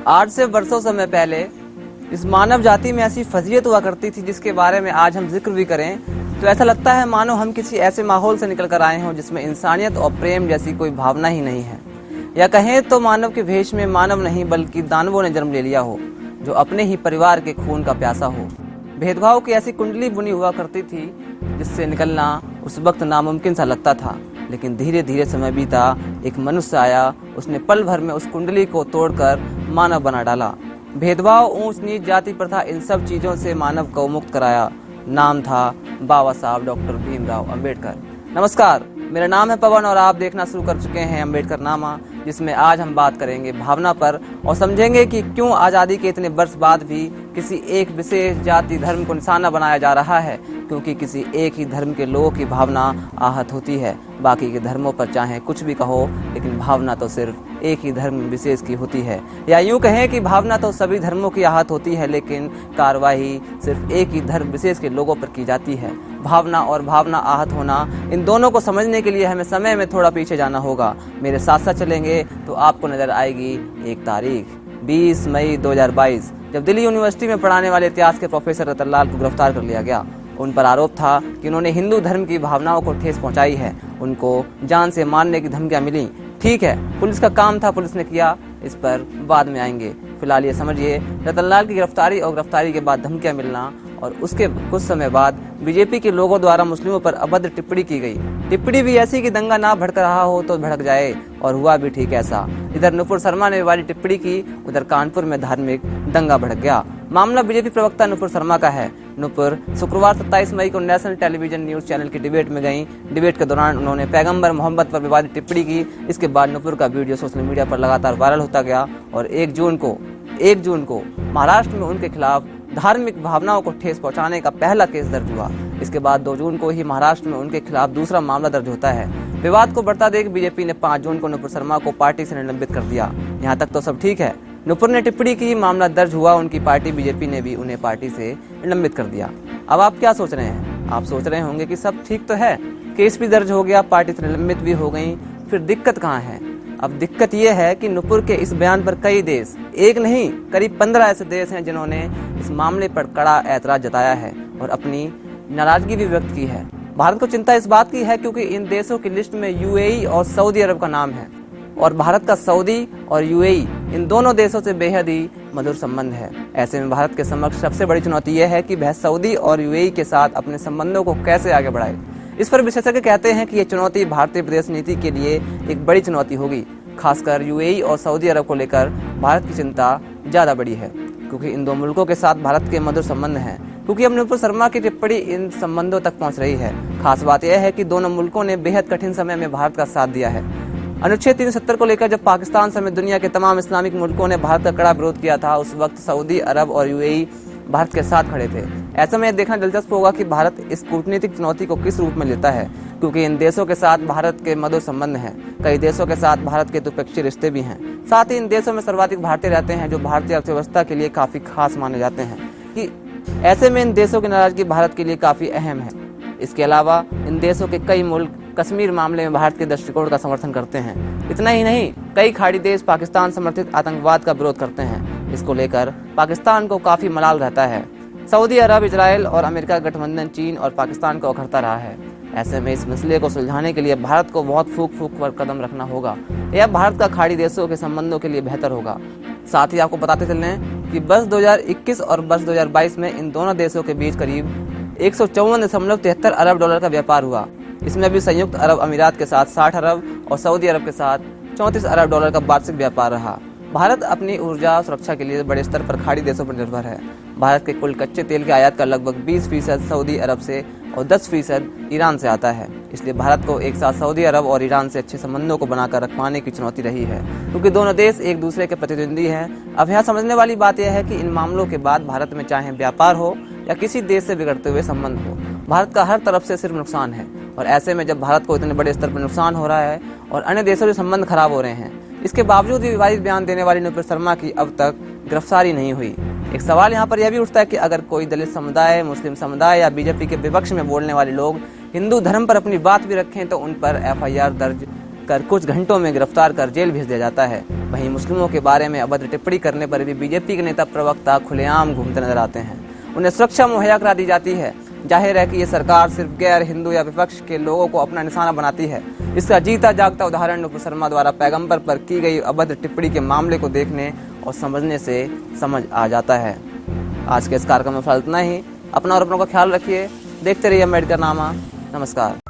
आज से वर्षों समय पहले इस मानव जाति में ऐसी फजीयत हुआ करती थी जिसके बारे में आज हम जिक्र भी करें तो ऐसा लगता है मानो हम किसी ऐसे माहौल से निकल कर आए हों जिसमें इंसानियत और प्रेम जैसी कोई भावना ही नहीं है, या कहें तो मानव के भेष में मानव नहीं बल्कि दानवों ने जन्म ले लिया हो, जो अपने ही परिवार के खून का प्यासा हो। भेदभाव की ऐसी कुंडली बुनी हुआ करती थी जिससे निकलना उस वक्त नामुमकिन सा लगता था, लेकिन धीरे धीरे समय बीता, एक मनुष्य आया, उसने पल भर में उस कुंडली को तोड़कर मानव बना डाला। भेदभाव, ऊंच नीच, जाति प्रथा, इन सब चीज़ों से मानव को मुक्त कराया। नाम था बाबा साहब डॉक्टर भीमराव अंबेडकर। नमस्कार, मेरा नाम है पवन और आप देखना शुरू कर चुके हैं अंबेडकर नामा, जिसमें आज हम बात करेंगे भावना पर और समझेंगे कि क्यों आज़ादी के इतने वर्ष बाद भी किसी एक विशेष जाति धर्म को निशाना बनाया जा रहा है, क्योंकि किसी एक ही धर्म के लोगों की भावना आहत होती है। बाकी के धर्मों पर चाहे कुछ भी कहो, लेकिन भावना तो सिर्फ एक ही धर्म विशेष की होती है, या यूँ कहें कि भावना तो सभी धर्मों की आहत होती है, लेकिन कार्रवाई सिर्फ एक ही धर्म विशेष के लोगों पर की जाती है। भावना और भावना आहत होना, इन दोनों को समझने के लिए हमें समय में थोड़ा पीछे जाना होगा। मेरे साथ साथ चलेंगे तो आपको नजर आएगी एक तारीख, 20 मई 2022, जब दिल्ली यूनिवर्सिटी में पढ़ाने वाले इतिहास के प्रोफेसर रतन लाल को गिरफ्तार कर लिया गया। उन पर आरोप था कि उन्होंने हिंदू धर्म की भावनाओं को ठेस पहुंचाई है, उनको जान से मारने की धमकियां मिली। ठीक है, पुलिस का काम था, पुलिस ने किया, इस पर बाद में आएंगे। फिलहाल ये समझिए, रतन लाल की गिरफ्तारी और गिरफ्तारी के बाद धमकियां मिलना और उसके कुछ समय बाद बीजेपी के लोगों द्वारा मुस्लिमों पर अभद्र टिप्पणी की गई। टिप्पणी भी ऐसी कि दंगा ना भड़क रहा हो तो भड़क जाए, और हुआ भी ठीक ऐसा। इधर नुपुर शर्मा ने वाली टिप्पणी की, उधर कानपुर में धार्मिक दंगा भड़क गया। मामला बीजेपी प्रवक्ता नुपुर शर्मा का है। नुपुर शुक्रवार 27 मई को नेशनल टेलीविजन न्यूज चैनल की डिबेट में गईं। डिबेट के दौरान उन्होंने पैगंबर मोहम्मद पर विवादित टिप्पणी की। इसके बाद नुपुर का वीडियो सोशल मीडिया पर लगातार वायरल होता गया और 1 जून को महाराष्ट्र में उनके खिलाफ धार्मिक भावनाओं को ठेस पहुंचाने का पहला केस दर्ज हुआ। इसके बाद 2 जून को ही महाराष्ट्र में उनके खिलाफ दूसरा मामला दर्ज होता है। विवाद को बढ़ता देख बीजेपी ने 5 जून को नुपुर शर्मा को पार्टी से निलंबित कर दिया। यहाँ तक तो सब ठीक है। नुपुर ने टिप्पणी की, मामला दर्ज हुआ, उनकी पार्टी बीजेपी ने भी उन्हें पार्टी से निलंबित कर दिया। अब आप क्या सोच रहे हैं? आप सोच रहे होंगे कि सब ठीक तो है, केस भी दर्ज हो गया, पार्टी से निलंबित भी हो गई, फिर दिक्कत कहाँ है? अब दिक्कत यह है कि नुपुर के इस बयान पर कई देश, एक नहीं करीब 15 ऐसे देश हैं जिन्होंने इस मामले पर कड़ा ऐतराज जताया है और अपनी नाराजगी भी व्यक्त की है। भारत को चिंता इस बात की है क्योंकि इन देशों की लिस्ट में यूएई और सऊदी अरब का नाम है, और भारत का सऊदी और यूएई इन दोनों देशों से बेहद ही मधुर संबंध है। ऐसे में भारत के समक्ष सबसे बड़ी चुनौती यह है कि वह सऊदी और यूएई के साथ अपने संबंधों को कैसे आगे बढ़ाए। इस पर विशेषज्ञ कहते हैं कि ये चुनौती भारतीय विदेश नीति के लिए एक बड़ी चुनौती होगी। खासकर यूएई और सऊदी अरब को लेकर भारत की चिंता ज़्यादा बड़ी है, क्योंकि इन दो मुल्कों के साथ भारत के मधुर संबंध हैं। क्योंकि अब नुपुर शर्मा की टिप्पणी इन संबंधों तक पहुंच रही है। खास बात यह है कि दोनों मुल्कों ने बेहद कठिन समय में भारत का साथ दिया है। अनुच्छेद 370 को लेकर जब पाकिस्तान समेत दुनिया के तमाम इस्लामिक मुल्कों ने भारत का कड़ा विरोध किया था, उस वक्त सऊदी अरब और यूएई भारत के साथ खड़े थे। ऐसे में देखना दिलचस्प होगा कि भारत इस कूटनीतिक चुनौती को किस रूप में लेता है, क्योंकि इन देशों के साथ भारत के मधुर संबंध हैं। कई देशों के साथ भारत के द्विपक्षीय रिश्ते भी हैं। साथ ही इन देशों में सर्वाधिक भारतीय रहते हैं, जो भारतीय अर्थव्यवस्था के लिए काफ़ी खास माने जाते हैं। कि ऐसे में इन देशों की नाराजगी भारत के लिए काफ़ी अहम है। इसके अलावा इन देशों के कई मुल्क कश्मीर मामले में भारत के दृष्टिकोण का समर्थन करते हैं। इतना ही नहीं, कई खाड़ी देश पाकिस्तान समर्थित आतंकवाद का विरोध करते हैं। इसको लेकर पाकिस्तान को काफ़ी मलाल रहता है। सऊदी अरब, इजराइल और अमेरिका का गठबंधन चीन और पाकिस्तान को उखड़ता रहा है। ऐसे में इस मसले को सुलझाने के लिए भारत को बहुत फूक पर कदम रखना होगा। यह भारत का खाड़ी देशों के संबंधों के लिए बेहतर होगा। साथ ही आपको बताते चलें कि वर्ष 2021 और वर्ष 2022 में इन दोनों देशों के बीच करीब 154.73 अरब डॉलर का व्यापार हुआ। इसमें भी संयुक्त अरब अमीरात के साथ 60 अरब और सऊदी अरब के साथ 34 अरब डॉलर का वार्षिक व्यापार रहा। भारत अपनी ऊर्जा सुरक्षा के लिए बड़े स्तर पर खाड़ी देशों पर निर्भर है। भारत के कुल कच्चे तेल के आयात का लगभग 20% सऊदी अरब से और 10% ईरान से आता है। इसलिए भारत को एक साथ सऊदी अरब और ईरान से अच्छे संबंधों को बनाकर रख पाने की चुनौती रही है, क्योंकि दोनों देश एक दूसरे के प्रतिद्वंदी हैं। अब यहाँ समझने वाली बात यह है कि इन मामलों के बाद भारत में चाहे व्यापार हो या किसी देश से बिगड़ते हुए संबंध हो, भारत का हर तरफ से सिर्फ नुकसान है। और ऐसे में जब भारत को इतने बड़े स्तर पर नुकसान हो रहा है और अन्य देशों के संबंध खराब हो रहे हैं, इसके बावजूद भी विवादित बयान देने वाली नुपुर शर्मा की अब तक गिरफ्तारी नहीं हुई। एक सवाल यहाँ पर यह भी उठता है कि अगर कोई दलित समुदाय, मुस्लिम समुदाय या बीजेपी के विपक्ष में बोलने वाले लोग हिंदू धर्म पर अपनी बात भी रखें तो उन पर FIR दर्ज कर कुछ घंटों में गिरफ्तार कर जेल भेज दिया जाता है। वहीं मुस्लिमों के बारे में अभद्र टिप्पणी करने पर भी बीजेपी के नेता प्रवक्ता खुलेआम घूमते नजर आते हैं। उन्हें सुरक्षा मुहैया करा दी जाती है। जाहिर है कि ये सरकार सिर्फ गैर हिंदू या विपक्ष के लोगों को अपना निशाना बनाती है। इसका जीता जागता उदाहरण नुपुर शर्मा द्वारा पैगंबर पर की गई अभद्र टिप्पणी के मामले को देखने और समझने से समझ आ जाता है। आज के इस कार्यक्रम में फिलहाल इतना ही। अपना और अपनों का ख्याल रखिए। देखते रहिए अम्बेडकर नामा। नमस्कार।